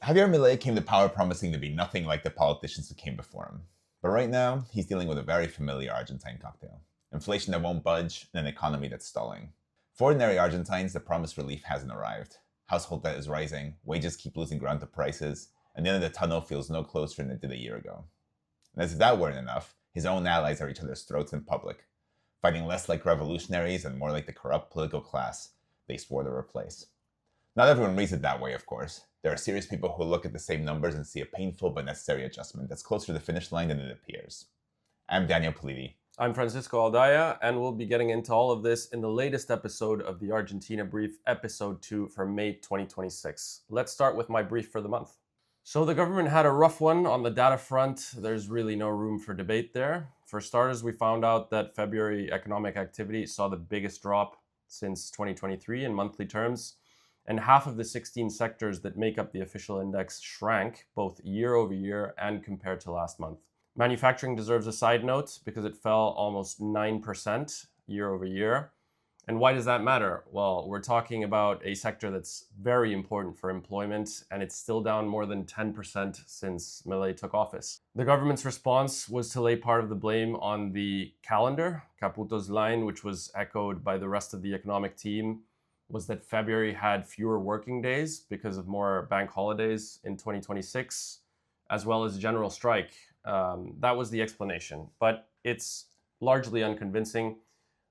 Javier Milei came to power promising to be nothing like the politicians who came before him. But right now, he's dealing with a very familiar Argentine cocktail. Inflation that won't budge, and an economy that's stalling. For ordinary Argentines, the promised relief hasn't arrived. Household debt is rising, wages keep losing ground to prices, and the end of the tunnel feels no closer than it did a year ago. And as if that weren't enough, his own allies are at each other's throats in public, fighting less like revolutionaries and more like the corrupt political class they swore to replace. Not everyone reads it that way, of course. There are serious people who look at the same numbers and see a painful but necessary adjustment that's closer to the finish line than it appears. I'm Daniel Politi. I'm Francisco Aldaya, and we'll be getting into all of this in the latest episode of the Argentina Brief, episode 2 for May 2026. Let's start with my brief for the month. So the government had a rough one on the data front. There's really no room for debate there. For starters, we found out that February economic activity saw the biggest drop since 2023 in monthly terms, and half of the 16 sectors that make up the official index shrank both year over year and compared to last month. Manufacturing deserves a side note because it fell almost 9% year over year. And why does that matter? Well, we're talking about a sector that's very important for employment, and it's still down more than 10% since Milei took office. The government's response was to lay part of the blame on the calendar. Caputo's line, which was echoed by the rest of the economic team, was that February had fewer working days because of more bank holidays in 2026, as well as general strike. That was the explanation, but it's largely unconvincing.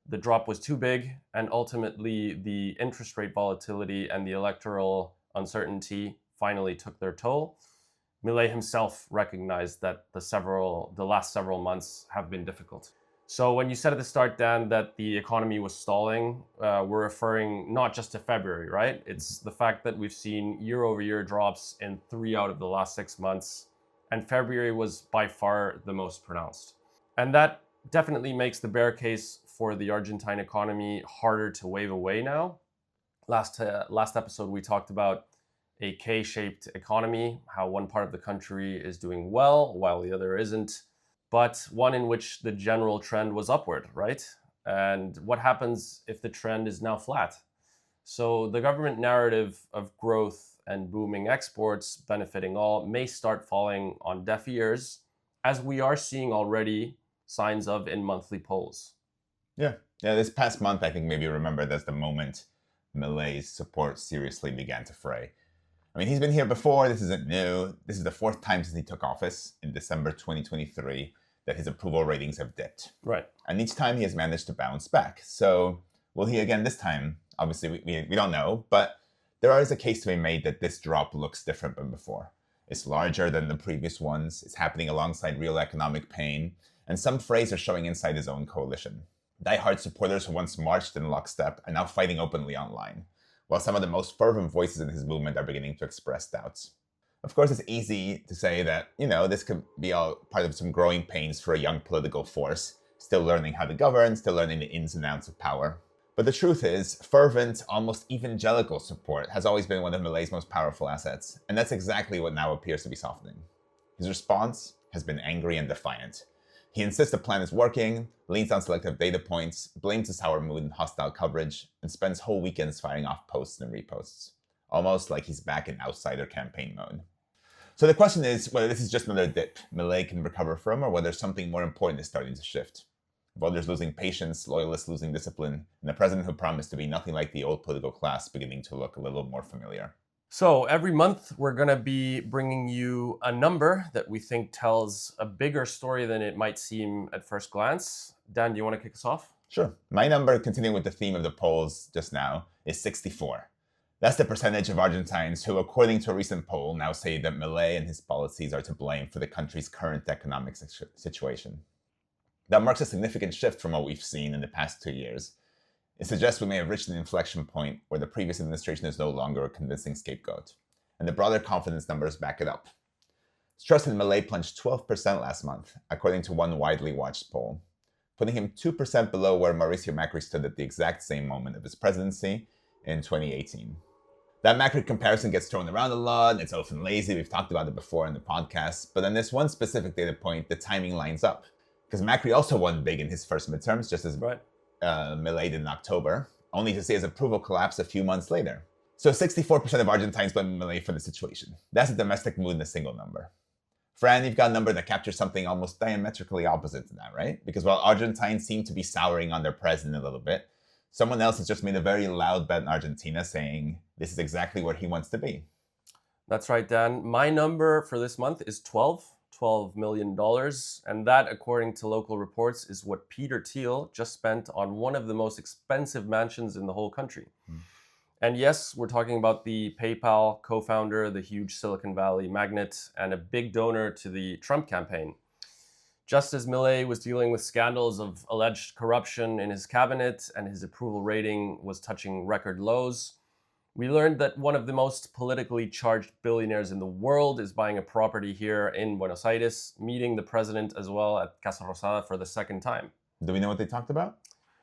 The drop was too big, and ultimately the interest rate volatility and the electoral uncertainty finally took their toll. Milei himself recognized that the last several months have been difficult. So when you said at the start, Dan, that the economy was stalling, we're referring not just to February, right? It's the fact that we've seen year-over-year drops in 3 out of the last 6 months, and February was by far the most pronounced. And that definitely makes the bear case for the Argentine economy harder to wave away now. Last episode, we talked about a K-shaped economy, how one part of the country is doing well while the other isn't, but one in which the general trend was upward, right? And what happens if the trend is now flat? So the government narrative of growth and booming exports benefiting all may start falling on deaf ears, as we are seeing already signs of in monthly polls. Yeah, this past month, I think maybe you remember that's the moment Milei's support seriously began to fray. I mean, he's been here before. This isn't new. This is the 4th time since he took office in December 2023 that his approval ratings have dipped. Right. And each time he has managed to bounce back. So will he again this time? Obviously, we don't know, but there is a case to be made that this drop looks different than before. It's larger than the previous ones. It's happening alongside real economic pain. And some frays are showing inside his own coalition. Die-hard supporters who once marched in lockstep are now fighting openly online, while some of the most fervent voices in his movement are beginning to express doubts. Of course, it's easy to say that, this could be all part of some growing pains for a young political force, still learning how to govern, still learning the ins and outs of power. But the truth is, fervent, almost evangelical support has always been one of Milei's most powerful assets, and that's exactly what now appears to be softening. His response has been angry and defiant. He insists the plan is working, leans on selective data points, blames the sour mood and hostile coverage, and spends whole weekends firing off posts and reposts. Almost like he's back in outsider campaign mode. So the question is whether this is just another dip Milei can recover from, or whether something more important is starting to shift. Voters losing patience, loyalists losing discipline, and a president who promised to be nothing like the old political class beginning to look a little more familiar. So every month, we're going to be bringing you a number that we think tells a bigger story than it might seem at first glance. Dan, do you want to kick us off? Sure. My number, continuing with the theme of the polls just now, is 64. That's the percentage of Argentines who, according to a recent poll, now say that Milei and his policies are to blame for the country's current economic situation. That marks a significant shift from what we've seen in the past 2 years. It suggests we may have reached an inflection point where the previous administration is no longer a convincing scapegoat, and the broader confidence numbers back it up. Trust in Milei plunged 12% last month, according to one widely watched poll, putting him 2% below where Mauricio Macri stood at the exact same moment of his presidency in 2018. That Macri comparison gets thrown around a lot, and it's often lazy. We've talked about it before in the podcast, but on this one specific data point, the timing lines up. Because Macri also won big in his first midterms, just as Milei did in October, only to see his approval collapse a few months later. So 64% of Argentines blame Milei for the situation. That's a domestic mood in a single number. Fran, you've got a number that captures something almost diametrically opposite to that, right? Because while Argentines seem to be souring on their president a little bit, someone else has just made a very loud bet in Argentina saying this is exactly where he wants to be. That's right, Dan. My number for this month is $12 million. And that, according to local reports, is what Peter Thiel just spent on one of the most expensive mansions in the whole country. And yes, we're talking about the PayPal co-founder, the huge Silicon Valley magnate, and a big donor to the Trump campaign. Just as Milei was dealing with scandals of alleged corruption in his cabinet and his approval rating was touching record lows, we learned that one of the most politically charged billionaires in the world is buying a property here in Buenos Aires, meeting the president as well at Casa Rosada for the second time. Do we know what they talked about?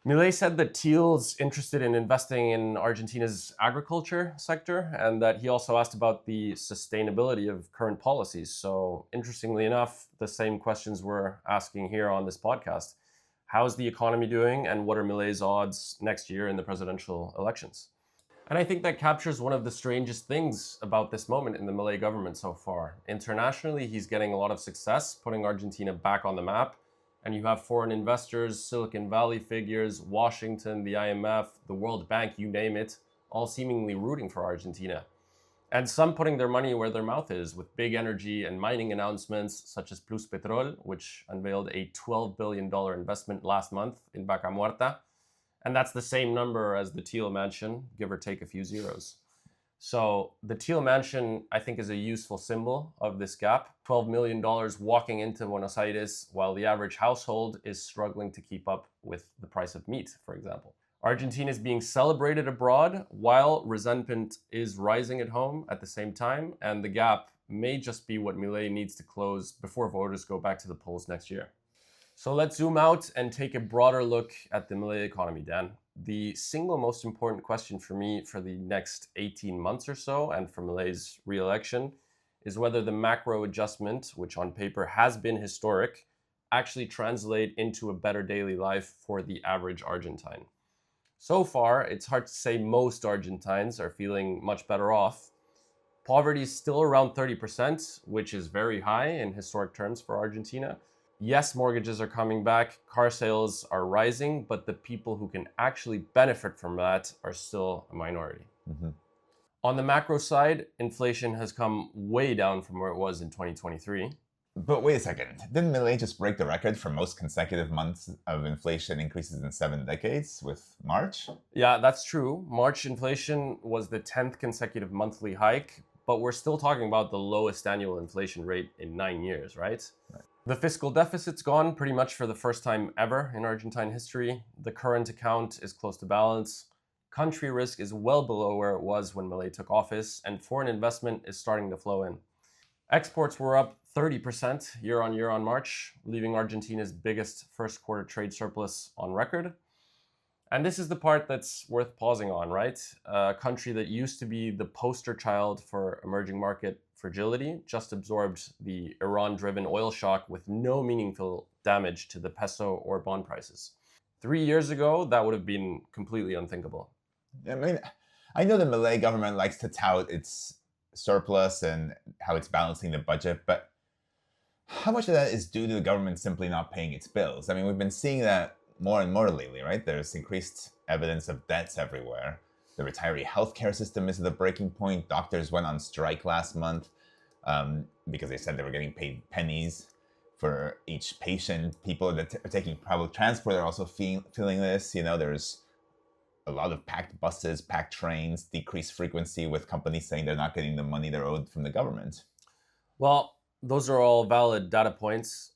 Milei said that Thiel's interested in investing in Argentina's agriculture sector and that he also asked about the sustainability of current policies. So interestingly enough, the same questions we're asking here on this podcast. How's the economy doing and what are Milei's odds next year in the presidential elections? And I think that captures one of the strangest things about this moment in the Milei government so far. Internationally, he's getting a lot of success, putting Argentina back on the map. And you have foreign investors, Silicon Valley figures, Washington, the IMF, the World Bank, you name it, all seemingly rooting for Argentina. And some putting their money where their mouth is with big energy and mining announcements such as Plus Petrol, which unveiled a $12 billion investment last month in Vaca Muerta. And that's the same number as the Thiel mansion, give or take a few zeros. So the Thiel mansion, I think, is a useful symbol of this gap. $12 million walking into Buenos Aires while the average household is struggling to keep up with the price of meat, for example. Argentina is being celebrated abroad while resentment is rising at home at the same time. And the gap may just be what Milei needs to close before voters go back to the polls next year. So let's zoom out and take a broader look at the Milei economy, Dan. The single most important question for me for the next 18 months or so, and for Milei's re-election, is whether the macro adjustment, which on paper has been historic, actually translate into a better daily life for the average Argentine. So far, it's hard to say most Argentines are feeling much better off. Poverty is still around 30%, which is very high in historic terms for Argentina. Yes, mortgages are coming back, car sales are rising, but the people who can actually benefit from that are still a minority. On the macro side, inflation has come way down from where it was in 2023. But wait a second, didn't Milei just break the record for most consecutive months of inflation increases in 7 decades with March? Yeah, that's true. March inflation was the 10th consecutive monthly hike, but we're still talking about the lowest annual inflation rate in 9 years, right? The fiscal deficit's gone pretty much for the first time ever in Argentine history. The current account is close to balance. Country risk is well below where it was when Milei took office, and foreign investment is starting to flow in. Exports were up 30% year on year on March, leaving Argentina's biggest first quarter trade surplus on record. And this is the part that's worth pausing on, right? A country that used to be the poster child for emerging market fragility just absorbed the Iran-driven oil shock with no meaningful damage to the peso or bond prices. 3 years ago, that would have been completely unthinkable. I mean, I know the Milei government likes to tout its surplus and how it's balancing the budget, but how much of that is due to the government simply not paying its bills? I mean, we've been seeing that more and more lately, right? There's increased evidence of debts everywhere. The retiree healthcare system is at the breaking point. Doctors went on strike last month because they said they were getting paid pennies for each patient. People that are taking public transport are also feeling this. You know, there's a lot of packed buses, packed trains, decreased frequency with companies saying they're not getting the money they're owed from the government. Well, those are all valid data points.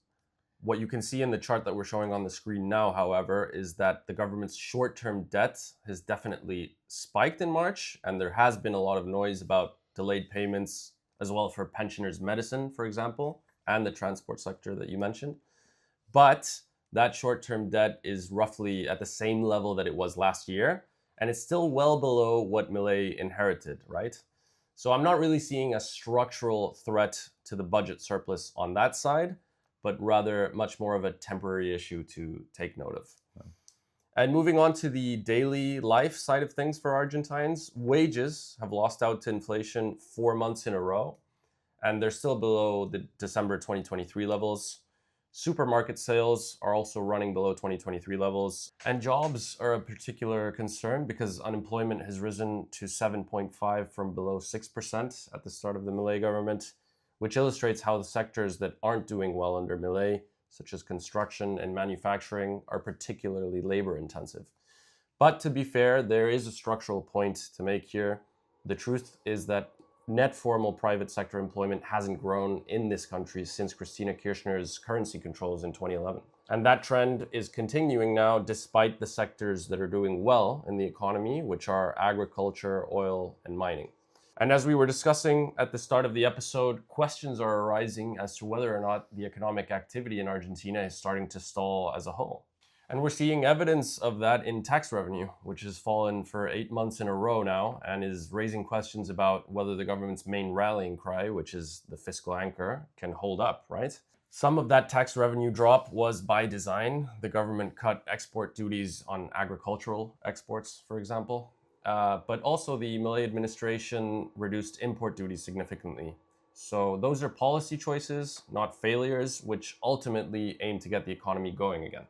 What you can see in the chart that we're showing on the screen now, however, is that the government's short-term debt has definitely spiked in March, and there has been a lot of noise about delayed payments as well for pensioners' medicine, for example, and the transport sector that you mentioned. But that short-term debt is roughly at the same level that it was last year, and it's still well below what Milei inherited, right? So I'm not really seeing a structural threat to the budget surplus on that side, but rather much more of a temporary issue to take note of. And moving on to the daily life side of things for Argentines, wages have lost out to inflation 4 months in a row, and they're still below the December 2023 levels. Supermarket sales are also running below 2023 levels, and jobs are a particular concern because unemployment has risen to 7.5 from below 6% at the start of the Milei government, which illustrates how the sectors that aren't doing well under Milei, such as construction and manufacturing, are particularly labor intensive. But to be fair, there is a structural point to make here. The truth is that net formal private sector employment hasn't grown in this country since Christina Kirchner's currency controls in 2011. And that trend is continuing now despite the sectors that are doing well in the economy, which are agriculture, oil, and mining. And as we were discussing at the start of the episode, questions are arising as to whether or not the economic activity in Argentina is starting to stall as a whole. And we're seeing evidence of that in tax revenue, which has fallen for 8 months in a row now and is raising questions about whether the government's main rallying cry, which is the fiscal anchor, can hold up, right? Some of that tax revenue drop was by design. The government cut export duties on agricultural exports, for example. But also the Milei administration reduced import duties significantly. So those are policy choices, not failures, which ultimately aim to get the economy going again.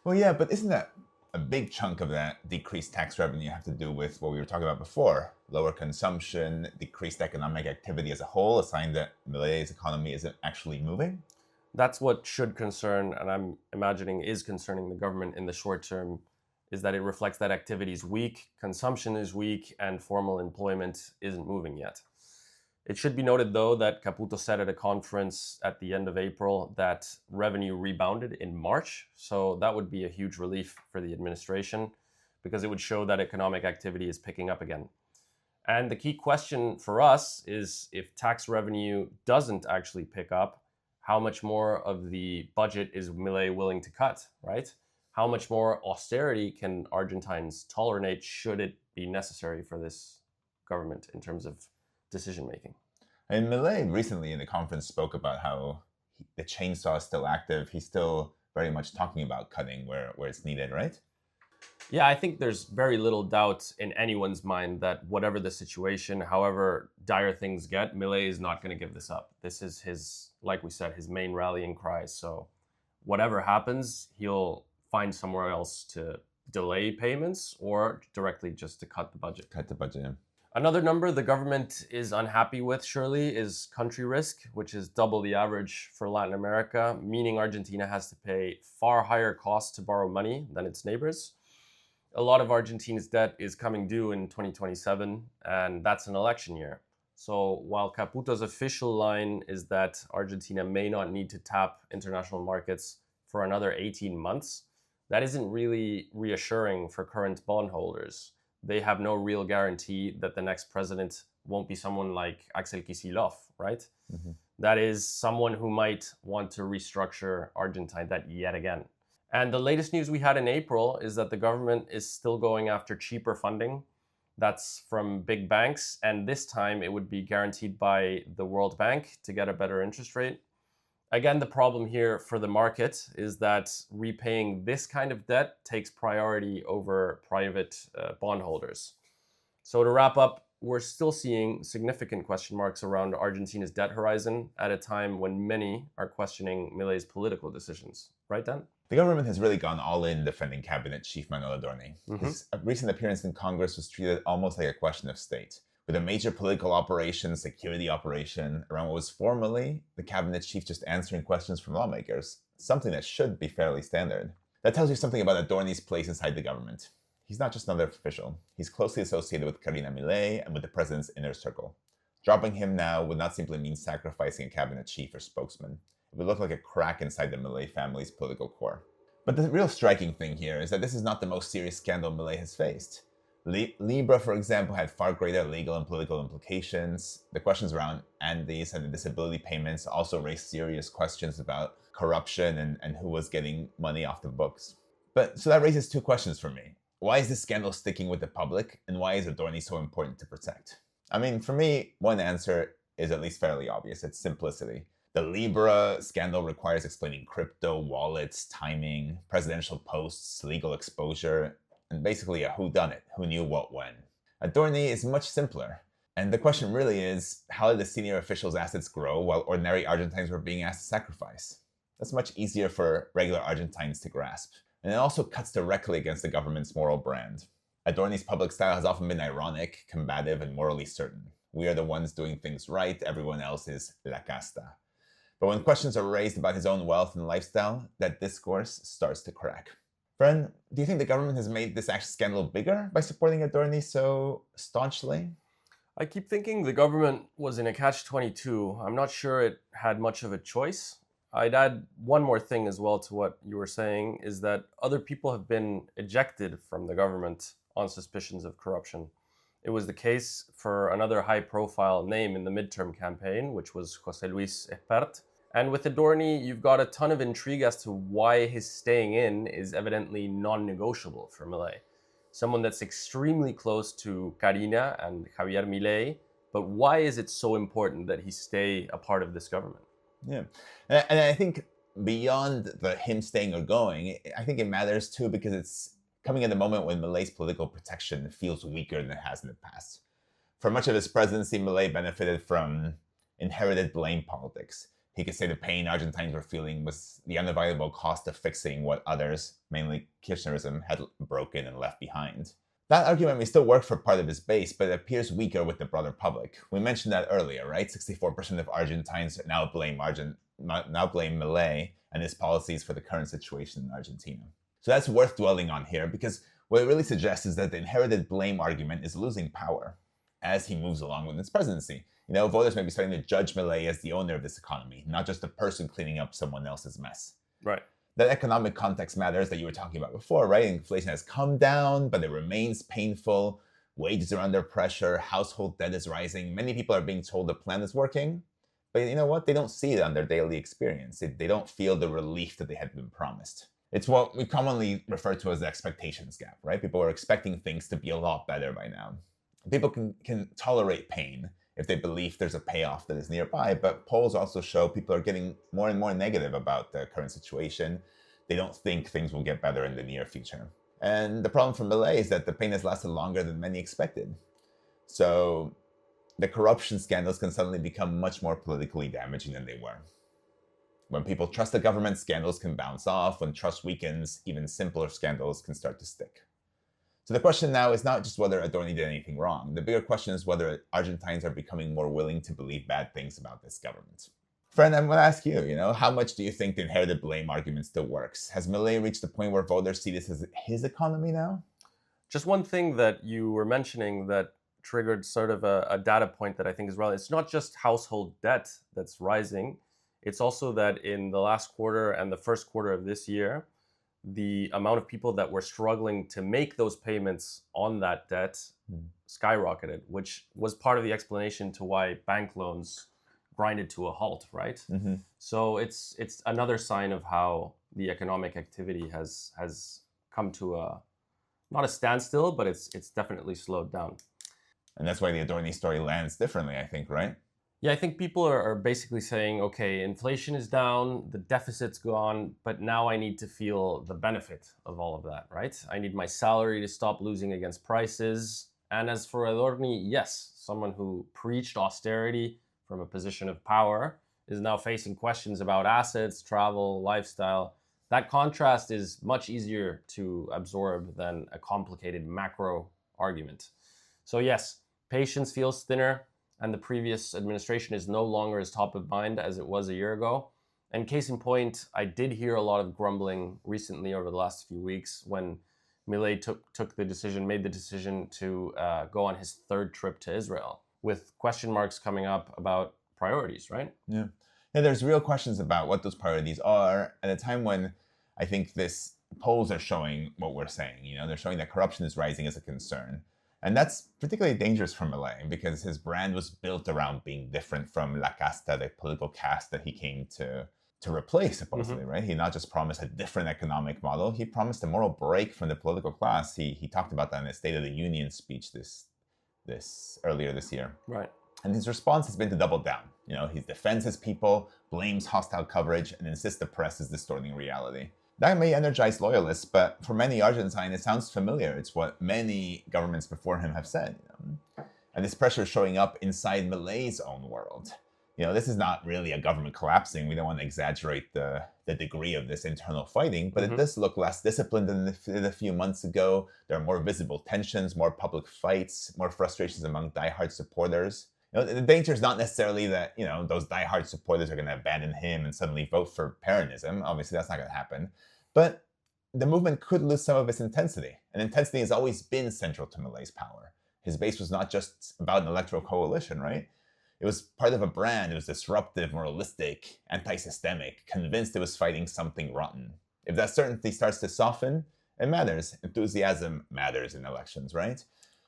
Well, yeah, but isn't that a big chunk of that decreased tax revenue have to do with what we were talking about before? Lower consumption, decreased economic activity as a whole, a sign that Milei's economy isn't actually moving? That's what should concern, and I'm imagining is concerning the government in the short term, is that it reflects that activity is weak, consumption is weak, and formal employment isn't moving yet. It should be noted, though, that Caputo said at a conference at the end of April that revenue rebounded in March. So that would be a huge relief for the administration because it would show that economic activity is picking up again. And the key question for us is if tax revenue doesn't actually pick up, how much more of the budget is Milei willing to cut, right? How much more austerity can Argentines tolerate should it be necessary for this government in terms of decision making? And Milei recently in the conference spoke about how the chainsaw is still active. He's still very much talking about cutting where it's needed, right? Yeah, I think there's very little doubt in anyone's mind that whatever the situation, however dire things get, Milei is not going to give this up. This is his, like we said, his main rallying cry. So whatever happens, he'll find somewhere else to delay payments or directly just to cut the budget. Cut the budget, yeah. Another number the government is unhappy with, surely, is country risk, which is double the average for Latin America, meaning Argentina has to pay far higher costs to borrow money than its neighbors. A lot of Argentina's debt is coming due in 2027, and that's an election year. So while Caputo's official line is that Argentina may not need to tap international markets for another 18 months, that isn't really reassuring for current bondholders. They have no real guarantee that the next president won't be someone like Axel Kicillof, right? Mm-hmm. That is someone who might want to restructure Argentine debt yet again. And the latest news we had in April is that the government is still going after cheaper funding. That's from big banks, and this time it would be guaranteed by the World Bank to get a better interest rate. Again, the problem here for the market is that repaying this kind of debt takes priority over private bondholders. So to wrap up, we're still seeing significant question marks around Argentina's debt horizon at a time when many are questioning Milei's political decisions. Right, Dan? The government has really gone all in defending Cabinet Chief Manuel Adorni. Mm-hmm. His recent appearance in Congress was treated almost like a question of state, with a major political operation, security operation, around what was formerly the cabinet chief just answering questions from lawmakers, something that should be fairly standard. That tells you something about Adorni's place inside the government. He's not just another official. He's closely associated with Karina Milei and with the president's inner circle. Dropping him now would not simply mean sacrificing a cabinet chief or spokesman. It would look like a crack inside the Milei family's political core. But the real striking thing here is that this is not the most serious scandal Milei has faced. Libra, for example, had far greater legal and political implications. The questions around Andes and the disability payments also raised serious questions about corruption and who was getting money off the books. So that raises two questions for me. Why is this scandal sticking with the public, and why is Adorni so important to protect? I mean, for me, one answer is at least fairly obvious. It's simplicity. The Libra scandal requires explaining crypto, wallets, timing, presidential posts, legal exposure, and basically a whodunit, who knew what when. Adorni is much simpler. And the question really is, how did the senior officials' assets grow while ordinary Argentines were being asked to sacrifice? That's much easier for regular Argentines to grasp. And it also cuts directly against the government's moral brand. Adorni's public style has often been ironic, combative, and morally certain. We are the ones doing things right, everyone else is la casta. But when questions are raised about his own wealth and lifestyle, that discourse starts to crack. Fran, do you think the government has made this actual scandal bigger by supporting Adorni so staunchly? I keep thinking the government was in a catch-22. I'm not sure it had much of a choice. I'd add one more thing as well to what you were saying, is that other people have been ejected from the government on suspicions of corruption. It was the case for another high-profile name in the midterm campaign, which was José Luis Espert. And with Adorni, you've got a ton of intrigue as to why his staying in is evidently non-negotiable for Milei. Someone that's extremely close to Karina and Javier Milei, but why is it so important that he stay a part of this government? Yeah, and I think beyond him staying or going, I think it matters too because it's coming at a moment when Milei's political protection feels weaker than it has in the past. For much of his presidency, Milei benefited from inherited blame politics. He could say the pain Argentines were feeling was the unavoidable cost of fixing what others, mainly Kirchnerism, had broken and left behind. That argument may still work for part of his base, but it appears weaker with the broader public. We mentioned that earlier, right? 64% of Argentines now blame Milei and his policies for the current situation in Argentina. So that's worth dwelling on here because what it really suggests is that the inherited blame argument is losing power as he moves along with his presidency. Voters may be starting to judge Milei as the owner of this economy, not just the person cleaning up someone else's mess. Right. That economic context matters that you were talking about before, right? Inflation has come down, but it remains painful. Wages are under pressure. Household debt is rising. Many people are being told the plan is working, but you know what? They don't see it on their daily experience. They don't feel the relief that they had been promised. It's what we commonly refer to as the expectations gap, right? People are expecting things to be a lot better by now. People can tolerate pain if they believe there's a payoff that is nearby. But polls also show people are getting more and more negative about the current situation. They don't think things will get better in the near future. And the problem for Milei is that the pain has lasted longer than many expected. So the corruption scandals can suddenly become much more politically damaging than they were. When people trust the government, scandals can bounce off. When trust weakens, even simpler scandals can start to stick. So the question now is not just whether Adorni did anything wrong. The bigger question is whether Argentines are becoming more willing to believe bad things about this government. Fran, I'm going to ask you, how much do you think the inherited blame argument still works? Has Milei reached the point where voters see this as his economy now? Just one thing that you were mentioning that triggered sort of a data point that I think is relevant. It's not just household debt that's rising. It's also that in the last quarter and the first quarter of this year, the amount of people that were struggling to make those payments on that debt skyrocketed, which was part of the explanation to why bank loans grinded to a halt, right? Mm-hmm. So it's another sign of how the economic activity has come to not a standstill, but it's definitely slowed down. And that's why the Adorni story lands differently, I think, right? Yeah, I think people are basically saying, okay, inflation is down, the deficit's gone, but now I need to feel the benefit of all of that, right? I need my salary to stop losing against prices. And as for Adorni, yes, someone who preached austerity from a position of power is now facing questions about assets, travel, lifestyle. That contrast is much easier to absorb than a complicated macro argument. So yes, patience feels thinner, and the previous administration is no longer as top of mind as it was a year ago. And case in point, I did hear a lot of grumbling recently over the last few weeks when Milei made the decision to go on his third trip to Israel, with question marks coming up about priorities, right? Yeah, there's real questions about what those priorities are at a time when I think polls are showing what we're saying. They're showing that corruption is rising as a concern. And that's particularly dangerous for Milei because his brand was built around being different from La Casta, the political caste that he came to replace, supposedly, right? He not just promised a different economic model, he promised a moral break from the political class. He talked about that in his State of the Union speech this earlier this year. Right. And his response has been to double down. He defends his people, blames hostile coverage, and insists the press is distorting reality. That may energize loyalists, but for many Argentines, it sounds familiar. It's what many governments before him have said. And this pressure is showing up inside Milei's own world. This is not really a government collapsing. We don't want to exaggerate the degree of this internal fighting, but it does look less disciplined than a few months ago. There are more visible tensions, more public fights, more frustrations among diehard supporters. The danger is not necessarily that, those diehard supporters are going to abandon him and suddenly vote for Peronism. Obviously, that's not going to happen. But the movement could lose some of its intensity. And intensity has always been central to Milei's power. His base was not just about an electoral coalition, right? It was part of a brand. It was disruptive, moralistic, anti-systemic, convinced it was fighting something rotten. If that certainty starts to soften, it matters. Enthusiasm matters in elections, right?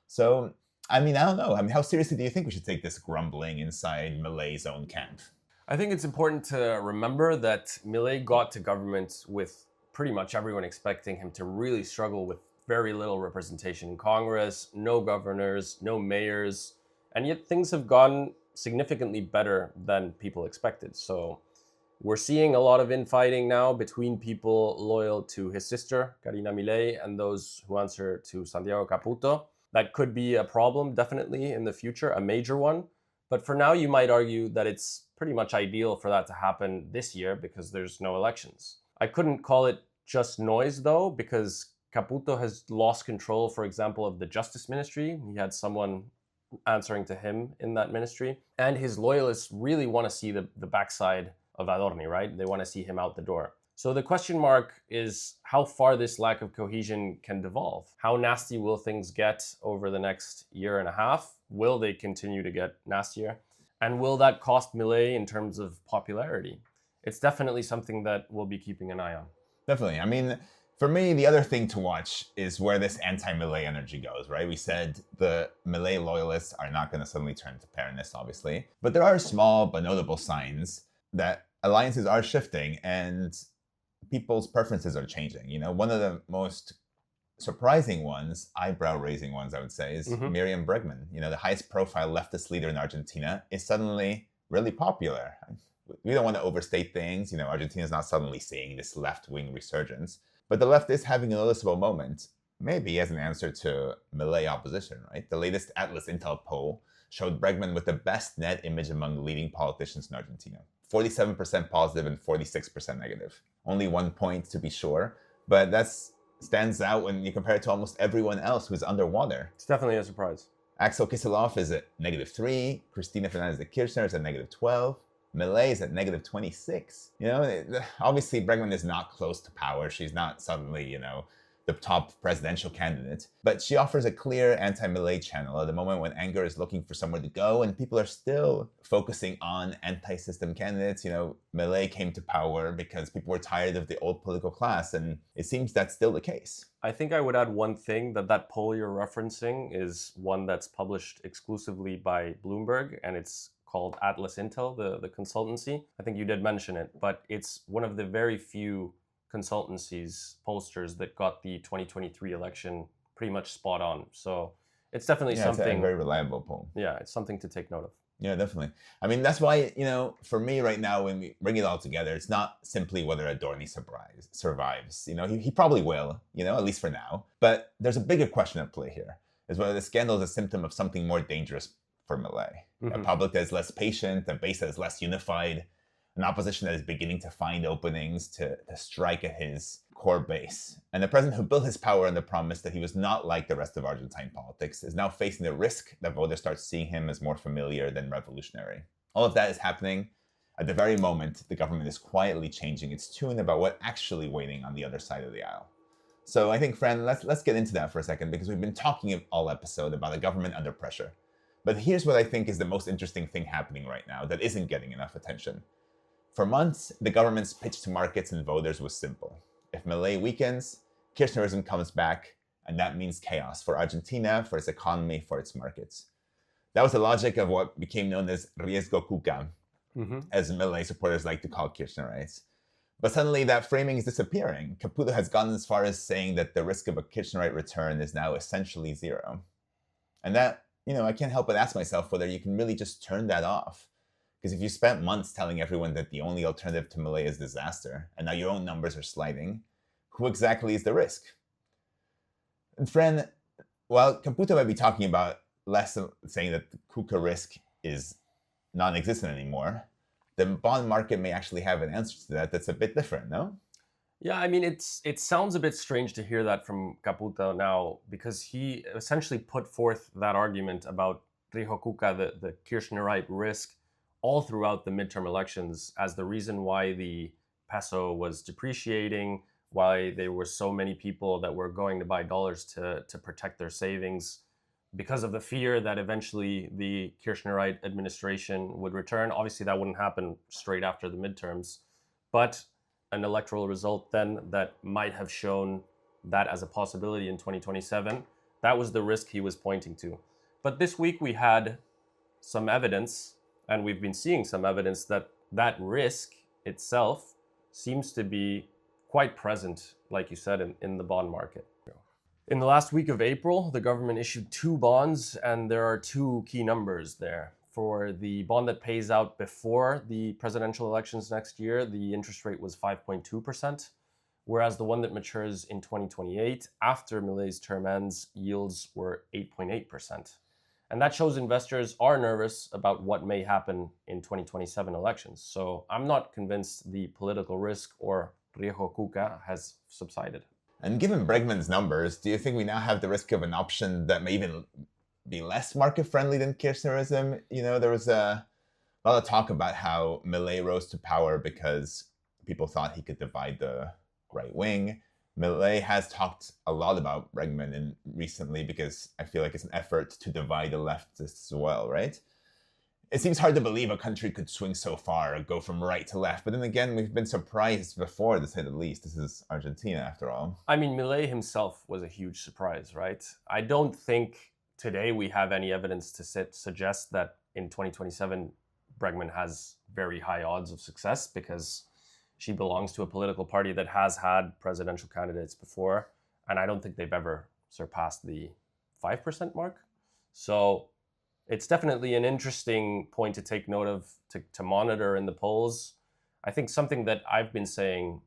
So, I don't know. How seriously do you think we should take this grumbling inside Milei's own camp? I think it's important to remember that Milei got to government with pretty much everyone expecting him to really struggle with very little representation in Congress, no governors, no mayors, and yet things have gone significantly better than people expected. So we're seeing a lot of infighting now between people loyal to his sister, Karina Milei, and those who answer to Santiago Caputo. That could be a problem, definitely, in the future, a major one. But for now, you might argue that it's pretty much ideal for that to happen this year because there's no elections. I couldn't call it just noise, though, because Caputo has lost control, for example, of the Justice Ministry. He had someone answering to him in that ministry. And his loyalists really want to see the backside of Adorni, right? They want to see him out the door. So the question mark is how far this lack of cohesion can devolve. How nasty will things get over the next year and a half? Will they continue to get nastier? And will that cost Milei in terms of popularity? It's definitely something that we'll be keeping an eye on. Definitely. For me, the other thing to watch is where this anti-Milei energy goes, right? We said the Milei loyalists are not going to suddenly turn to Peronists, obviously. But there are small but notable signs that alliances are shifting and people's preferences are changing. One of the most surprising ones, eyebrow-raising ones, I would say, is Miriam Bregman. The highest profile leftist leader in Argentina is suddenly really popular. We don't want to overstate things. Argentina is not suddenly seeing this left-wing resurgence. But the left is having a noticeable moment, maybe as an answer to Milei opposition, right? The latest Atlas Intel poll showed Bregman with the best net image among leading politicians in Argentina. 47% positive and 46% negative. Only 1 point to be sure, but that stands out when you compare it to almost everyone else who's underwater. It's definitely a surprise. Axel Kicillof is at -3, Cristina Fernandez de Kirchner is at -12, Milei is at -26. Obviously Bregman is not close to power. She's not suddenly, the top presidential candidate. But she offers a clear anti-Milei channel at a moment when anger is looking for somewhere to go and people are still focusing on anti-system candidates. Milei came to power because people were tired of the old political class, and it seems that's still the case. I think I would add one thing, that poll you're referencing is one that's published exclusively by Bloomberg, and it's called Atlas Intel, the consultancy. I think you did mention it, but it's one of the very few consultancies, pollsters that got the 2023 election pretty much spot on. So it's definitely something. It's a very reliable poll. Yeah, it's something to take note of. Yeah, definitely. That's why, for me right now, when we bring it all together, it's not simply whether Adorni survives. He probably will, at least for now. But there's a bigger question at play here, is whether the scandal is a symptom of something more dangerous for Milei. A public that is less patient, a base that is less unified, an opposition that is beginning to find openings to strike at his core base. And the president who built his power on the promise that he was not like the rest of Argentine politics is now facing the risk that voters start seeing him as more familiar than revolutionary. All of that is happening at the very moment the government is quietly changing its tune about what actually waiting on the other side of the aisle. So I think, Fran, let's get into that for a second, because we've been talking all episode about a government under pressure. But here's what I think is the most interesting thing happening right now that isn't getting enough attention. For months, the government's pitch to markets and voters was simple. If Milei weakens, Kirchnerism comes back, and that means chaos for Argentina, for its economy, for its markets. That was the logic of what became known as riesgo Cuca, as Milei supporters like to call Kirchnerites. But suddenly that framing is disappearing. Caputo has gone as far as saying that the risk of a Kirchnerite return is now essentially zero. And that, I can't help but ask myself whether you can really just turn that off. Because if you spent months telling everyone that the only alternative to Milei is disaster, and now your own numbers are sliding, who exactly is the risk? And Fran, while Caputo might be talking about less of saying that the KUKA risk is non-existent anymore, the bond market may actually have an answer to that that's a bit different, no? Yeah, I mean, it sounds a bit strange to hear that from Caputo now, because he essentially put forth that argument about Rijo KUKA, the Kirchnerite risk, all throughout the midterm elections as the reason why the peso was depreciating, why there were so many people that were going to buy dollars to protect their savings, because of the fear that eventually the Kirchnerite administration would return. Obviously, that wouldn't happen straight after the midterms, but an electoral result then that might have shown that as a possibility in 2027, that was the risk he was pointing to. But this week we had some evidence, and we've been seeing some evidence that that risk itself seems to be quite present, like you said, in the bond market. In the last week of April, the government issued 2 bonds, and there are 2 key numbers there. For the bond that pays out before the presidential elections next year, the interest rate was 5.2%, whereas the one that matures in 2028, after Milei's term ends, yields were 8.8%. And that shows investors are nervous about what may happen in 2027 elections. So I'm not convinced the political risk or Rijo KUKA has subsided. And given Bregman's numbers, do you think we now have the risk of an option that may even be less market-friendly than Kirchnerism? You know, there was a lot of talk about how Milei rose to power because people thought he could divide the right wing. Milei has talked a lot about Bregman recently because I feel like it's an effort to divide the leftists as well, right? It seems hard to believe a country could swing so far or go from right to left. But then again, we've been surprised before, to say the least. This is Argentina, after all. I mean, Milei himself was a huge surprise, right? I don't think today we have any evidence to suggest that in 2027, Bregman has very high odds of success because she belongs to a political party that has had presidential candidates before. And I don't think they've ever surpassed the 5% mark. So it's definitely an interesting point to take note of, to monitor in the polls. I think something that I've been saying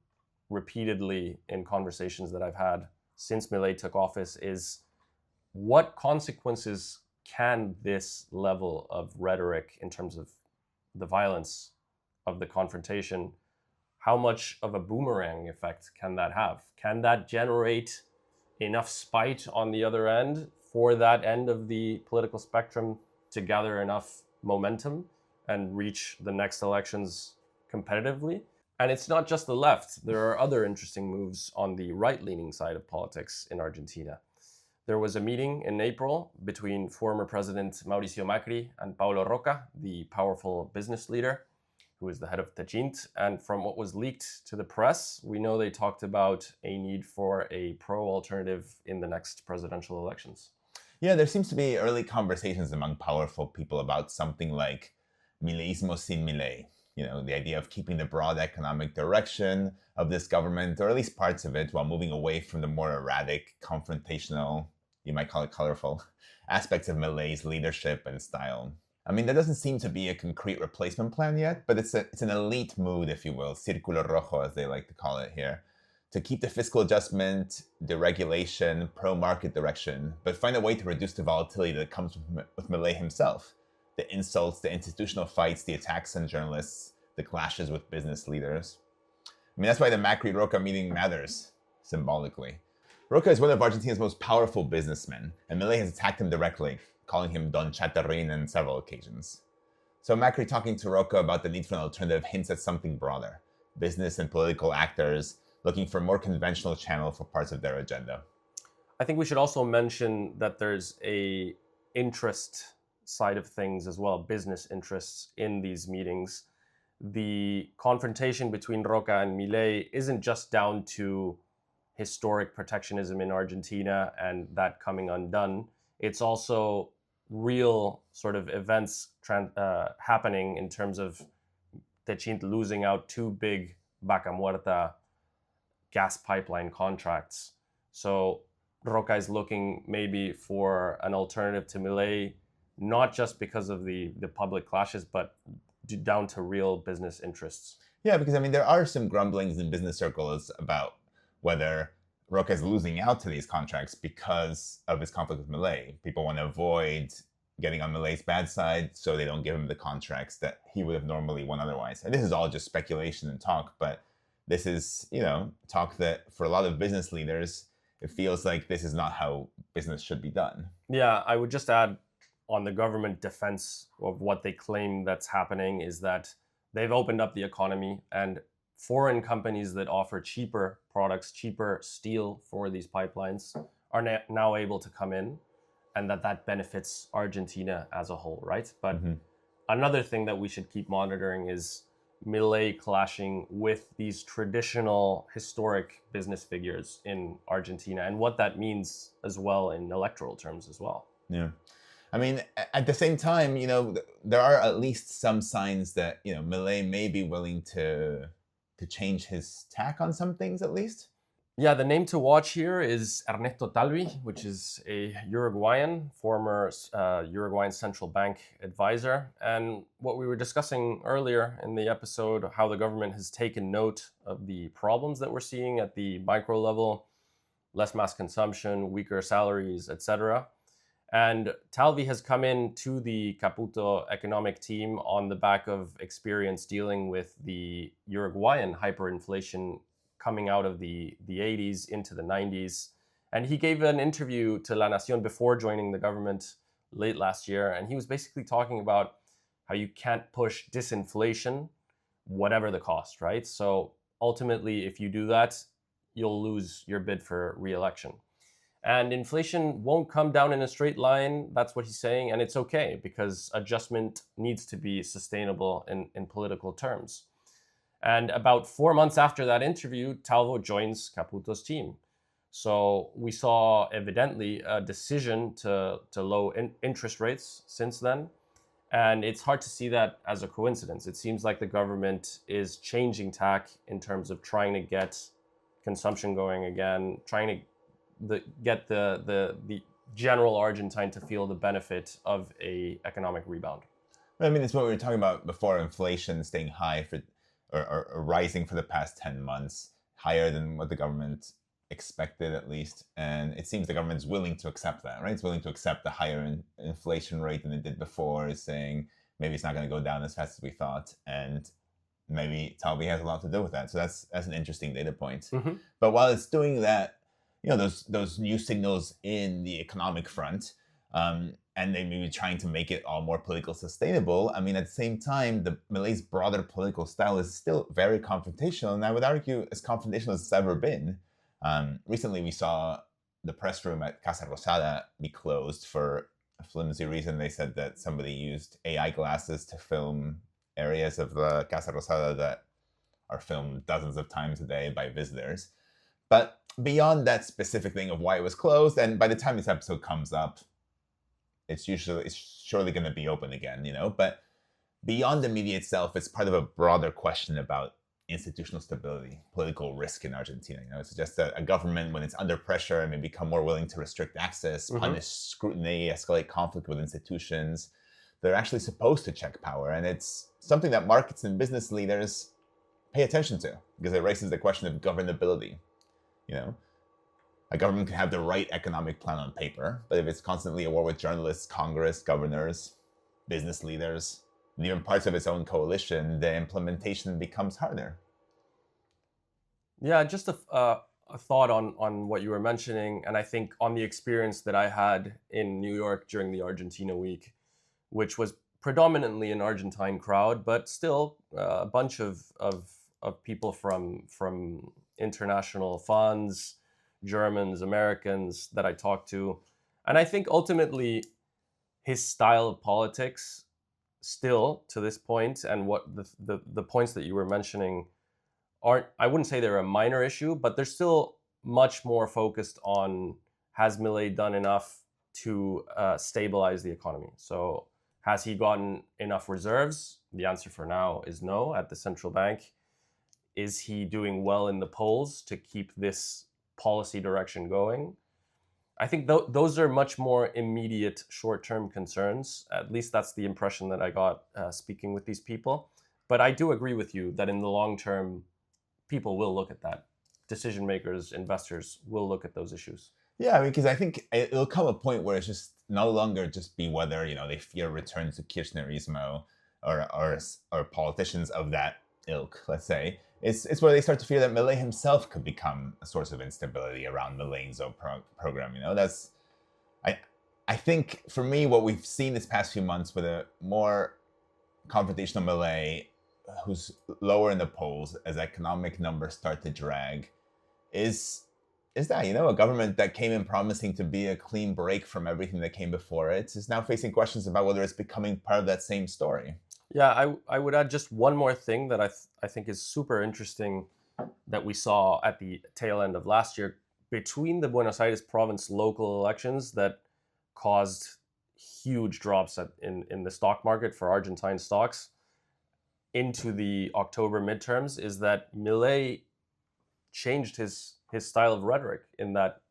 repeatedly in conversations that I've had since Milei took office is, what consequences can this level of rhetoric in terms of the violence of the confrontation, how much of a boomerang effect can that have? Can that generate enough spite on the other end for that end of the political spectrum to gather enough momentum and reach the next elections competitively? And it's not just the left. There are other interesting moves on the right-leaning side of politics in Argentina. There was a meeting in April between former President Mauricio Macri and Paulo Roca, the powerful business leader who is the head of Techint. And from what was leaked to the press, we know they talked about a need for a pro-alternative in the next presidential elections. Yeah, there seems to be early conversations among powerful people about something like Mileísmo sin Milei. You know, the idea of keeping the broad economic direction of this government, or at least parts of it, while moving away from the more erratic, confrontational, you might call it colorful, aspects of Milei's leadership and style. I mean, there doesn't seem to be a concrete replacement plan yet, but it's an elite mood, if you will, Círculo Rojo, as they like to call it here, to keep the fiscal adjustment, deregulation, pro-market direction, but find a way to reduce the volatility that comes with Milei himself. The insults, the institutional fights, the attacks on journalists, the clashes with business leaders. I mean, that's why the Macri-Roca meeting matters, symbolically. Roca is one of Argentina's most powerful businessmen, and Milei has attacked him directly, calling him Don Chatarrin on several occasions. So Macri talking to Roca about the need for an alternative hints at something broader. Business and political actors looking for a more conventional channel for parts of their agenda. I think we should also mention that there's a interest side of things as well, business interests in these meetings. The confrontation between Roca and Milei isn't just down to historic protectionism in Argentina and that coming undone. It's also real sort of events happening in terms of Techint losing out 2 big Vaca Muerta gas pipeline contracts. So Roca is looking maybe for an alternative to Milei, not just because of the public clashes, but down to real business interests. Yeah, because I mean, there are some grumblings in business circles about whether Roca is losing out to these contracts because of his conflict with Milei. People want to avoid getting on Milei's bad side, so they don't give him the contracts that he would have normally won otherwise. And this is all just speculation and talk, but this is, talk that for a lot of business leaders, it feels like this is not how business should be done. Yeah, I would just add on the government defense of what they claim that's happening is that they've opened up the economy, and foreign companies that offer cheaper products, cheaper steel for these pipelines are now able to come in, and that benefits Argentina as a whole, right? But another thing that we should keep monitoring is Milei clashing with these traditional historic business figures in Argentina, and what that means as well in electoral terms as well. Yeah. I mean, at the same time, there are at least some signs that, Milei may be willing to change his tack on some things at least. Yeah, the name to watch here is Ernesto Talvi, which is a Uruguayan, former Uruguayan central bank advisor. And what we were discussing earlier in the episode, how the government has taken note of the problems that we're seeing at the micro level, less mass consumption, weaker salaries, etc. And Talvi has come in to the Caputo economic team on the back of experience dealing with the Uruguayan hyperinflation coming out of the 80s into the 90s. And he gave an interview to La Nación before joining the government late last year. And he was basically talking about how you can't push disinflation, whatever the cost, right? So ultimately, if you do that, you'll lose your bid for re-election. And inflation won't come down in a straight line. That's what he's saying. And it's okay, because adjustment needs to be sustainable in political terms. And about 4 months after that interview, Talvo joins Caputo's team. So we saw evidently a decision to lower interest rates since then. And it's hard to see that as a coincidence. It seems like the government is changing tack in terms of trying to get consumption going again, trying to get the general Argentine to feel the benefit of a economic rebound. I mean, it's what we were talking about before, inflation staying high or rising for the past 10 months, higher than what the government expected at least. And it seems the government's willing to accept that, right? It's willing to accept the higher inflation rate than it did before, is saying maybe it's not going to go down as fast as we thought. And maybe Talvi has a lot to do with that. So that's an interesting data point. Mm-hmm. But while it's doing that, those new signals in the economic front, and they may be trying to make it all more politically sustainable. I mean, at the same time, Milei's broader political style is still very confrontational, and I would argue as confrontational as it's ever been. Recently, we saw the press room at Casa Rosada be closed for a flimsy reason. They said that somebody used AI glasses to film areas of the Casa Rosada that are filmed dozens of times a day by visitors. But beyond that specific thing of why it was closed, and by the time this episode comes up, it's surely going to be open again, But beyond the media itself, it's part of a broader question about institutional stability, political risk in Argentina. It's just a government, when it's under pressure, may become more willing to restrict access, punish scrutiny, escalate conflict with institutions. They're actually supposed to check power, and it's something that markets and business leaders pay attention to, because it raises the question of governability. A government can have the right economic plan on paper, but if it's constantly at war with journalists, Congress, governors, business leaders, and even parts of its own coalition, the implementation becomes harder. Yeah, just a thought on what you were mentioning, and I think on the experience that I had in New York during the Argentina week, which was predominantly an Argentine crowd, but still a bunch of people from international funds, Germans, Americans that I talked to. And I think ultimately his style of politics still to this point, and what the points that you were mentioning aren't, I wouldn't say they're a minor issue, but they're still much more focused on, has Milei done enough to stabilize the economy? So has he gotten enough reserves? The answer for now is no at the central bank. Is he doing well in the polls to keep this policy direction going? I think those are much more immediate short-term concerns. At least that's the impression that I got speaking with these people. But I do agree with you that in the long term, people will look at that. Decision makers, investors will look at those issues. Yeah, I mean, because I think it'll come a point where it's just no longer just be whether they fear return to Kirchnerismo or politicians of that ilk. Let's say it's where they start to fear that Milei himself could become a source of instability around Milei's program. That's I think for me what we've seen this past few months with a more confrontational Milei, who's lower in the polls as economic numbers start to drag, is that a government that came in promising to be a clean break from everything that came before it is now facing questions about whether it's becoming part of that same story. Yeah, I would add just one more thing that I think is super interesting that we saw at the tail end of last year between the Buenos Aires province local elections that caused huge drops in the stock market for Argentine stocks into the October midterms is that Milei changed his style of rhetoric in that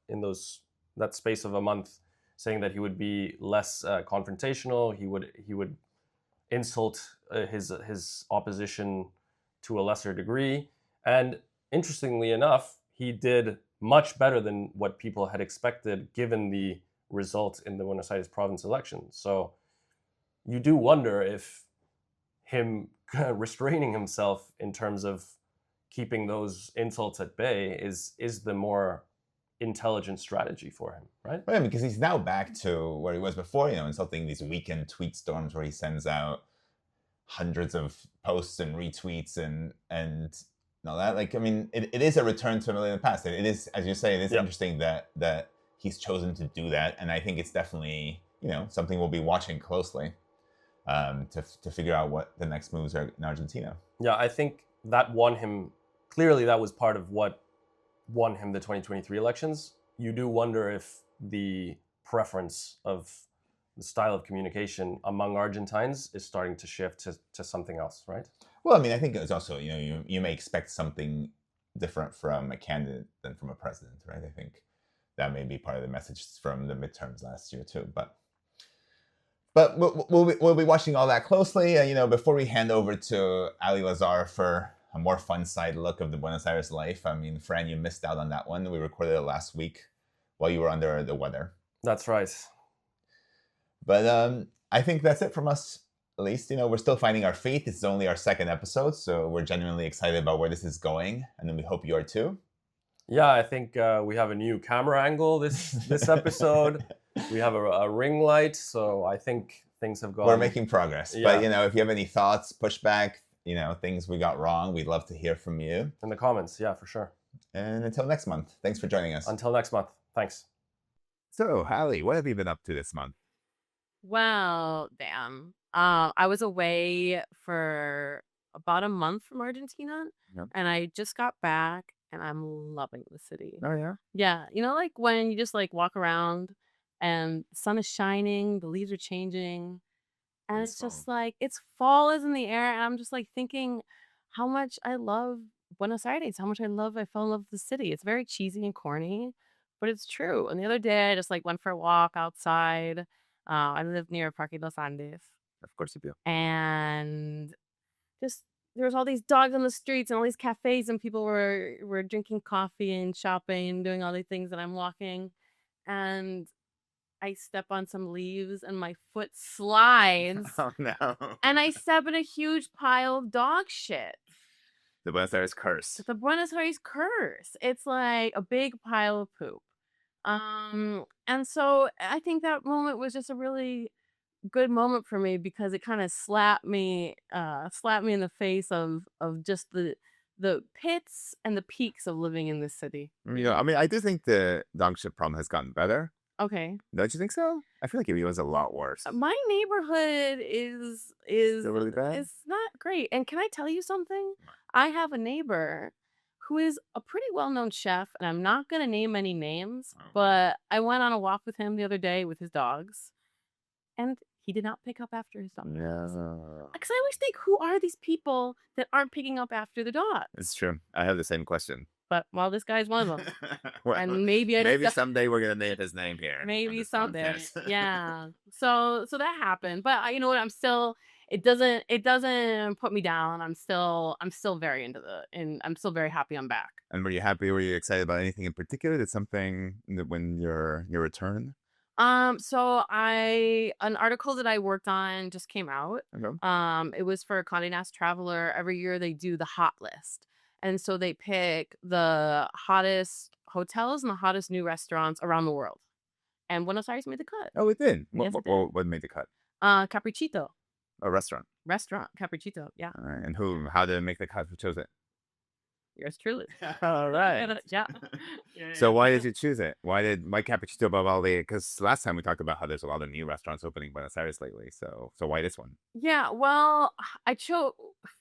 space of a month, saying that he would be less confrontational. He would insult his opposition to a lesser degree, and interestingly enough, he did much better than what people had expected, given the result in the Buenos Aires province election. So you do wonder if him restraining himself in terms of keeping those insults at bay is the more intelligent strategy for him, right? Right, because he's now back to where he was before, insulting these weekend tweet storms where he sends out hundreds of posts and retweets and all that. Like, I mean, it is a return to Milei in the past. It is, as you say, it is interesting that he's chosen to do that, and I think it's definitely something we'll be watching closely to figure out what the next moves are in Argentina. Yeah, I think that won him. Clearly, that was part of what won him the 2023 elections. You do wonder if the preference of the style of communication among Argentines is starting to shift to something else, right? Well, I mean, I think it's also, you may expect something different from a candidate than from a president, right? I think that may be part of the message from the midterms last year too. But we'll be watching all that closely. Before we hand over to Allie Lazar for a more fun side look of the Buenos Aires life. I mean, Fran, you missed out on that one. We recorded it last week while you were under the weather. That's right. But I think that's it from us, at least. We're still finding our feet. This is only our second episode, so we're genuinely excited about where this is going, and then we hope you are too. Yeah, I think we have a new camera angle this episode. We have a ring light, so I think things have gone. We're making progress. Yeah. But if you have any thoughts, pushback, things we got wrong, we'd love to hear from you in the comments. Yeah, for sure. And until next month, thanks for joining us. Until next month, thanks. So, Allie, what have you been up to this month? Well, damn. I was away for about a month from Argentina, and I just got back, and I'm loving the city. Oh, yeah? Yeah. Like when you just like walk around and the sun is shining, the leaves are changing, and it's just like, fall is in the air, and I'm just like thinking how much I love Buenos Aires, how much I fell in love with the city. It's very cheesy and corny, but it's true. And the other day I just like went for a walk outside. I live near Parque Los Andes. Of course you do. And just there was all these dogs on the streets and all these cafes, and people were drinking coffee and shopping and doing all these things, and I'm walking and I step on some leaves and my foot slides. Oh no. And I step in a huge pile of dog shit. The Buenos Aires curse. The Buenos Aires curse. It's like a big pile of poop. And so I think that moment was just a really good moment for me, because it kind of slapped me in the face of just the pits and the peaks of living in this city. Yeah, I mean, I do think the dog shit problem has gotten better. Okay. Don't you think so? I feel like it was a lot worse. My neighborhood is really bad? It's not great. And can I tell you something? I have a neighbor who is a pretty well-known chef, and I'm not going to name any names, but I went on a walk with him the other day with his dogs, and he did not pick up after his dogs. No. Because I always think, who are these people that aren't picking up after the dogs? It's true. I have the same question. But well, this guy's one of them. Well, And maybe I maybe just someday we're gonna name his name here. on maybe this someday. podcast. Yeah. So that happened. But you know what? It doesn't put me down. I'm still very I'm still very happy I'm back. And were you happy? Were you excited about anything in particular? Did something when your return? So an article that I worked on just came out. Okay. It was for Condé Nast Traveler. Every year they do the hot list. And so they pick the hottest hotels and the hottest new restaurants around the world. And Buenos Aires made the cut. Oh, it did. Yes, it did. What made the cut? Caprichito A restaurant. Caprichito. Yeah. All right. And how did it make the cut? Who chose it? Yours truly. All right. Yeah. So why did you choose it? Why Caprichito above all the? Because last time we talked about how there's a lot of new restaurants opening in Buenos Aires lately. So why this one? Yeah, well, I chose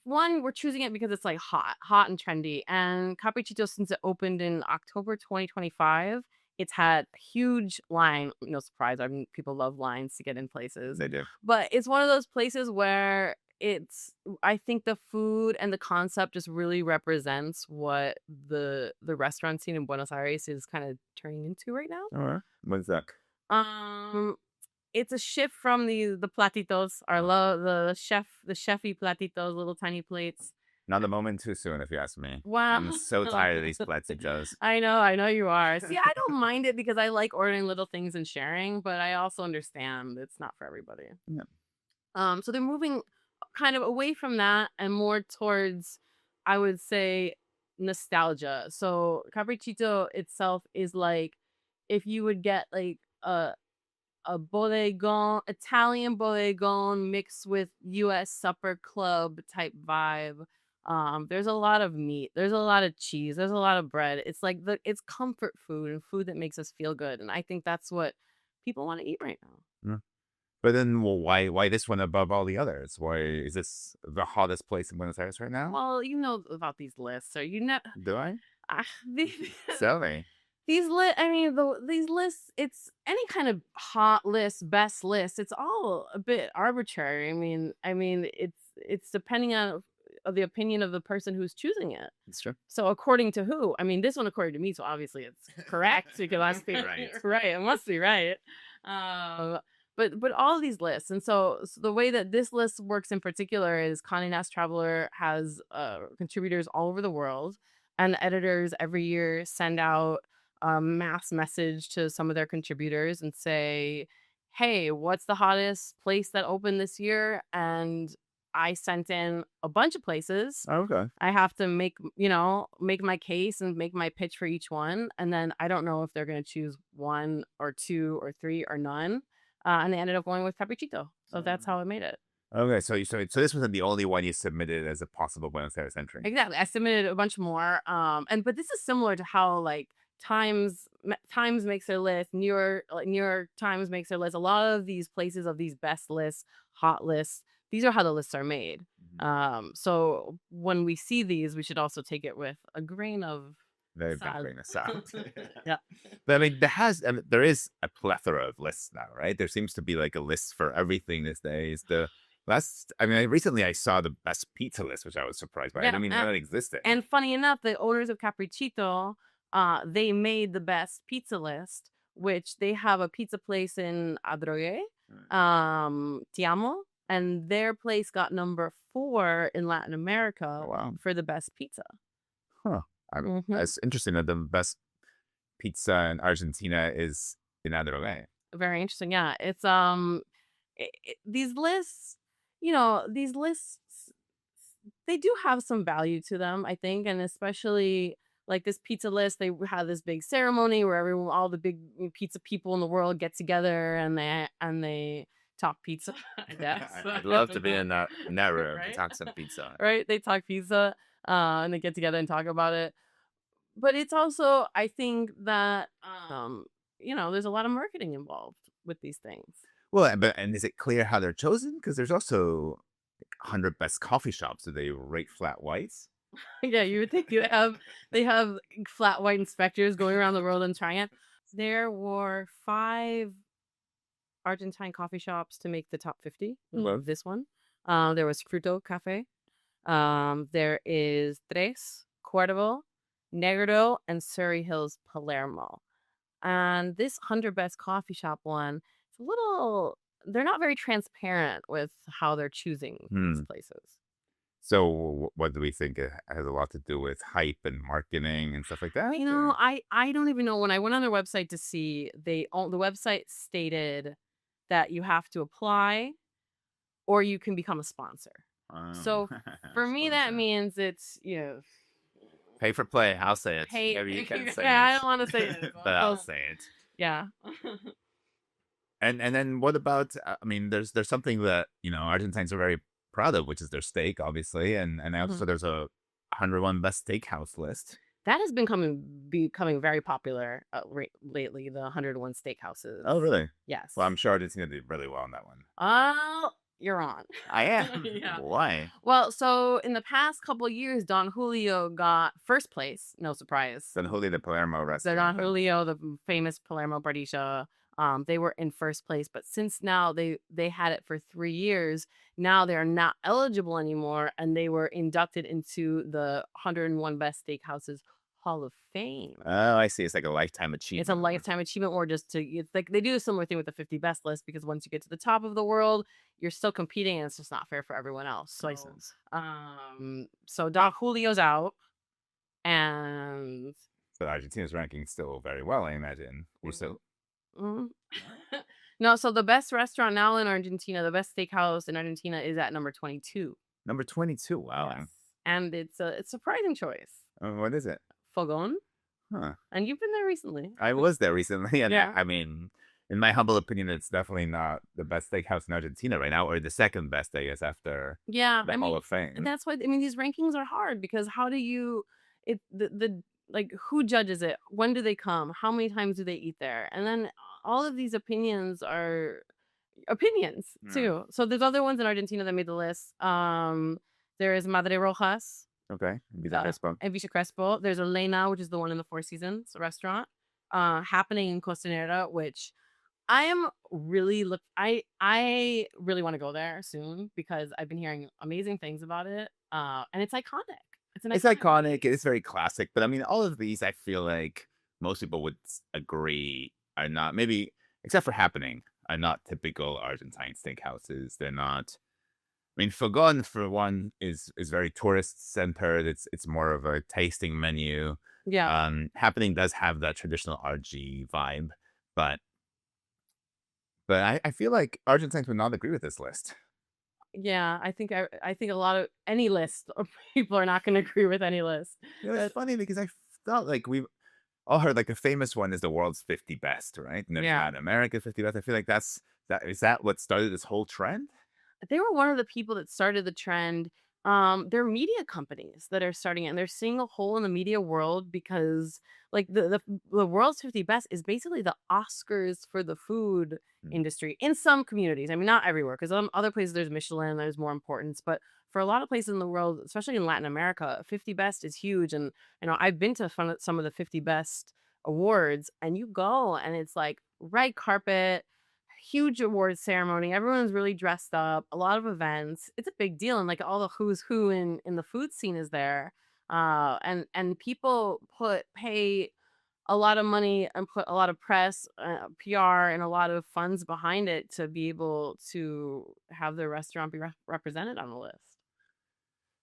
one. We're choosing it because it's like hot and trendy. And Caprichito, since it opened in October 2025, it's had a huge line. No surprise. I mean, people love lines to get in places. They do. But it's one of those places where I think the food and the concept just really represents what the restaurant scene in Buenos Aires is kind of turning into right now. All right. What's that? It's a shift from the platitos, the chefy platitos, little tiny plates. Not a moment too soon, if you ask me. Wow. I'm so tired of these platitos. I know you are. See, I don't mind it because I like ordering little things and sharing, but I also understand it's not for everybody. Yeah. So they're moving kind of away from that and more towards, I would say, nostalgia. So Caprichito itself is like if you would get like a bodegon, Italian bodegon mixed with US supper club type vibe. There's a lot of meat, there's a lot of cheese, there's a lot of bread. It's like it's comfort food and food that makes us feel good. And I think that's what people want to eat right now. Yeah. But then, well, why this one above all the others? Why is this the hottest place in Buenos Aires right now? Well, you know about these lists, or you know. Do I? These Tell me. these lists, it's any kind of hot list, best list. It's all a bit arbitrary. I mean, it's depending on the opinion of the person who's choosing it. It's true. So according to who? I mean, this one according to me, so obviously it's correct because I think Right. right. It must be right. But all of these lists, and so the way that this list works in particular is Condé Nast Traveler has contributors all over the world, and editors every year send out a mass message to some of their contributors and say, hey, what's the hottest place that opened this year? And I sent in a bunch of places. Okay. I have to make my case and make my pitch for each one. And then I don't know if they're going to choose one or two or three or none. And they ended up going with Caprichito. So that's how I made it. Okay, so this wasn't the only one you submitted as a possible Buenos Aires entry. Exactly. I submitted a bunch more. But this is similar to how like Times makes their list, New York Times makes their list. A lot of these places of these best lists, hot lists, these are how the lists are made. So when we see these, we should also take it with a grain of Very big salt. grain of salt. Yeah. But I mean, there is a plethora of lists now, right? There seems to be like a list for everything these days. Recently I saw the best pizza list, which I was surprised by. I didn't even know that existed. And funny enough, the owners of Caprichito, they made the best pizza list, which they have a pizza place in Adrogué, Ti Amo, and their place got number 4 in Latin America for the best pizza. Huh. It's interesting that the best pizza in Argentina is in Adrogué. Very interesting. Yeah. It's these lists, they do have some value to them, I think, and especially like this pizza list, they have this big ceremony where all the big pizza people in the world get together and they talk pizza. I guess. I'd love to be in that room Right? to talk some pizza. Right? They talk pizza and they get together and talk about it. But it's also, I think that there's a lot of marketing involved with these things. Well, and is it clear how they're chosen? Because there's also 100 best coffee shops. Do they rate flat whites? Yeah, you would think they have flat white inspectors going around the world and trying it. There were 5 Argentine coffee shops to make the top 50 of this one. There was Fruto Cafe. There is Tres, Cuervo, Negro, and Surrey Hills Palermo. And this 100 best coffee shop one, it's a little, they're not very transparent with how they're choosing these Hmm. places. So what do we think? It has a lot to do with hype and marketing and stuff like that? Or- I don't even know. When I went on their website to see, the website stated that you have to apply or you can become a sponsor. Oh, So for me, that sponsor. means it's, Pay for play. I'll say it. pay. Maybe you can say Yeah, I it. don't want to say it. But I'll say it. Yeah. And then what about? I mean, there's something that Argentines are very proud of, which is their steak, obviously, and also there's a 101 best steakhouse list. That has been becoming very popular lately. The 101 steakhouses. Oh, really? Yes. Well, I'm sure Argentina did really well on that one. Oh, you're on. I am. Yeah. Why? Well, so in the past couple of years, Don Julio got first place. No surprise. Don Julio de Palermo So restaurant. Don Julio, the famous Palermo Bardisha, they were in first place. But since now they had it for 3 years, now they're not eligible anymore, and they were inducted into the 101 Best Steakhouses Hall of Fame. Oh, I see. It's like a lifetime achievement. It's a lifetime achievement, or it's like they do a similar thing with the 50 best list, because once you get to the top of the world, you're still competing, and it's just not fair for everyone else. So Don Julio's out, and But Argentina's ranking still very well, I imagine. We're still. Mhm. No, so the best restaurant now in Argentina, the best steakhouse in Argentina, is at number 22. Number 22. Wow. Yes. And it's a surprising choice. What is it? Fogón. Huh. And you've been there recently. I was there recently, and Yeah. I mean, in my humble opinion, it's definitely not the best steakhouse in Argentina right now, or the second best, I guess, after Yeah, the Hall of Fame. that's why these rankings are hard, because how do you like, who judges it? When do they come? How many times do they eat there? And then all of these opinions are opinions too. So there's other ones in Argentina that made the list. There is Madre Rojas. Okay. Villa Crespo. And Villa Crespo. There's Elena, which is the one in the Four Seasons restaurant. Happening in Costanera, which I really really want to go there soon, because I've been hearing amazing things about it. And it's iconic. It's iconic. It's very classic. But I mean, all of these, I feel like most people would agree are not, maybe, except for Happening, are not typical Argentine steakhouses. They're not. I mean, Fogon, for one, is very tourist centered. It's more of a tasting menu. Yeah. Happening does have that traditional RG vibe, but I feel like Argentines would not agree with this list. Yeah, I think a lot of any list of people are not going to agree with any list. It's funny because I thought like we've all heard like the famous one is the world's 50 best, right? And there's Latin America 50 best. I feel like is that what started this whole trend? They were one of the people that started the trend. They're media companies that are starting it, and they're seeing a hole in the media world, because like the world's 50 best is basically the Oscars for the food industry in some communities. I mean, not everywhere, because other places there's Michelin, there's more importance, but for a lot of places in the world, especially in Latin America, 50 best is huge. And I've been to some of the 50 best awards, and you go and it's like red carpet, huge awards ceremony. Everyone's really dressed up, a lot of events. It's a big deal. And like all the who's who in the food scene is there. And people pay a lot of money and put a lot of press, PR, and a lot of funds behind it to be able to have their restaurant be represented on the list.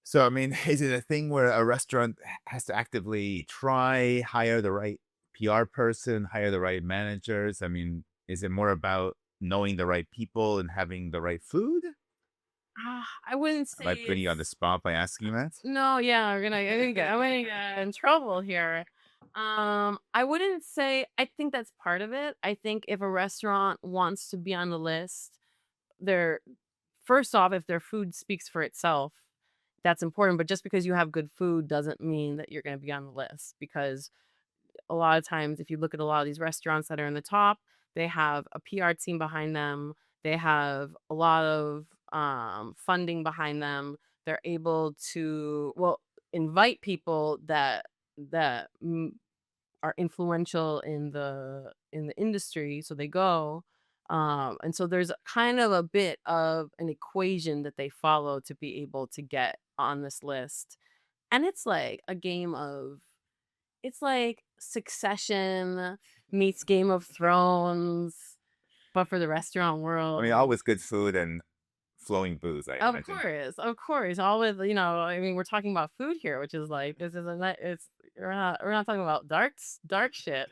So, I mean, is it a thing where a restaurant has to actively hire the right PR person, hire the right managers? I mean, is it more about knowing the right people and having the right food? I wouldn't say. Am I putting you on the spot by asking that? No, yeah, I'm gonna get in trouble here. I wouldn't say. I think that's part of it. I think if a restaurant wants to be on the list, first off, if their food speaks for itself, that's important. But just because you have good food doesn't mean that you're going to be on the list, because a lot of times, if you look at a lot of these restaurants that are in the top, they have a PR team behind them. They have a lot of funding behind them. They're able to invite people that are influential in the industry, so they go. And so there's kind of a bit of an equation that they follow to be able to get on this list. And it's like a game of it's like Succession meets Game of Thrones, but for the restaurant world. I mean, always good food and flowing booze, I Of imagine. course. All with, I mean, we're talking about food here, which is like, this is it's we're not talking about dark shit.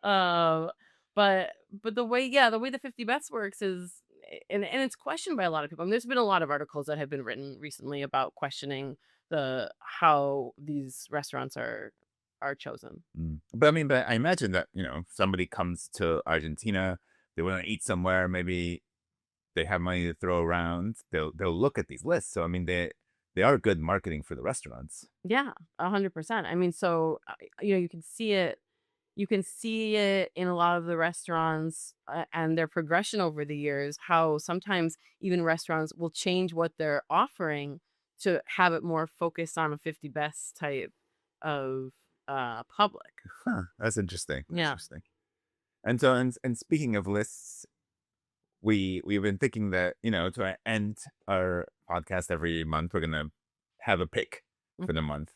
Um, but the way the 50 bets works is, and it's questioned by a lot of people. I mean, there's been a lot of articles that have been written recently about questioning how these restaurants are chosen. But I mean, but I imagine that, somebody comes to Argentina, they want to eat somewhere, maybe they have money to throw around, they'll look at these lists. So I mean, they are good marketing for the restaurants. Yeah, 100%. I mean, so you can see it. You can see it in a lot of the restaurants and their progression over the years, how sometimes even restaurants will change what they're offering to have it more focused on a 50 best type of public. Huh, that's interesting. Yeah. Interesting. And so, and speaking of lists, we've been thinking that, to end our podcast every month, we're gonna have a pick for the month.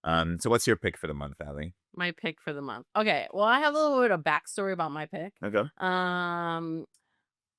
So what's your pick for the month, Allie? My pick for the month. Okay, well, I have a little bit of backstory about my pick. Okay.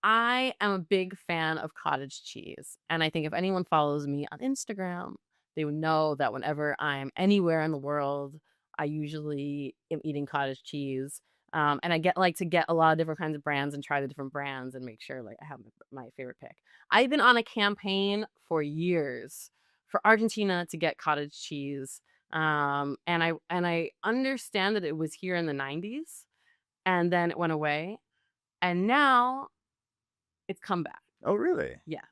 I am a big fan of cottage cheese, and I think if anyone follows me on Instagram, they would know that whenever I'm anywhere in the world, I usually am eating cottage cheese. And I like to get a lot of different kinds of brands and try the different brands and make sure like I have my favorite pick. I've been on a campaign for years for Argentina to get cottage cheese. And I understand that it was here in the 90s and then it went away. And now it's come back. Oh, really? Yes.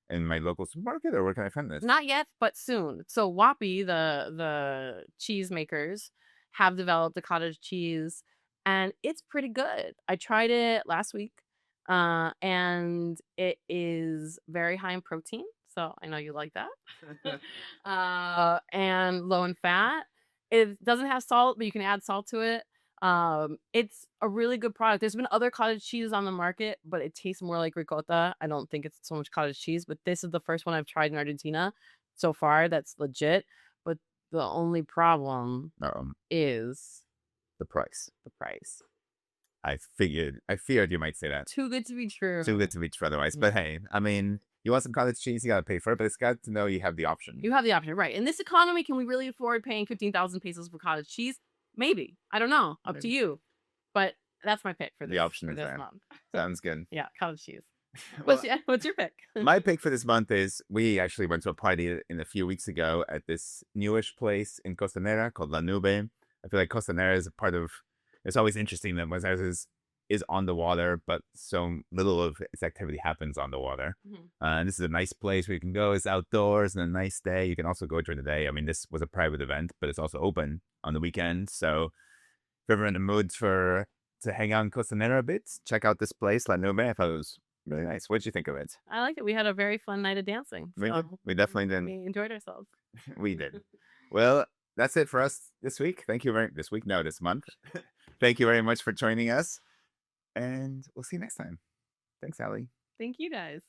In my local supermarket, or where can I find this? Not yet, but soon. So Wappy, the cheese makers, have developed a cottage cheese, and it's pretty good. I tried it last week, and it is very high in protein. So I know you like that. And low in fat. It doesn't have salt, but you can add salt to it. It's a really good product. There's been other cottage cheese on the market, but it tastes more like ricotta. I don't think it's so much cottage cheese, but this is the first one I've tried in Argentina so far that's legit. But the only problem is the price. The price. I feared you might say that. Too good to be true. Too good to be true otherwise. But hey, I mean, you want some cottage cheese, you gotta pay for it, but it's got to know you have the option. You have the option, right? In this economy, can we really afford paying 15,000 pesos for cottage cheese? Maybe. I don't know. Up to you. But that's my pick for this. The option is this there. month. Sounds good. Yeah, cottage cheese. Well, What's your pick? My pick for this month is, we actually went to a party a few weeks ago at this newish place in Costanera called La Nube. I feel like Costanera is a part of, it's always interesting that Buenos Aires is on the water, but so little of its activity happens on the water. And this is a nice place where you can go. It's outdoors and a nice day. You can also go during the day. I mean, this was a private event, but it's also open on the weekend. So if you're ever in the mood to hang out in Costanera a bit, check out this place, La Nube. I thought it was really nice. What did you think of it? I liked it. We had a very fun night of dancing. We definitely did. We enjoyed ourselves. We did. Well, that's it for us this week. This month. Thank you very much for joining us. And we'll see you next time. Thanks, Allie. Thank you, guys.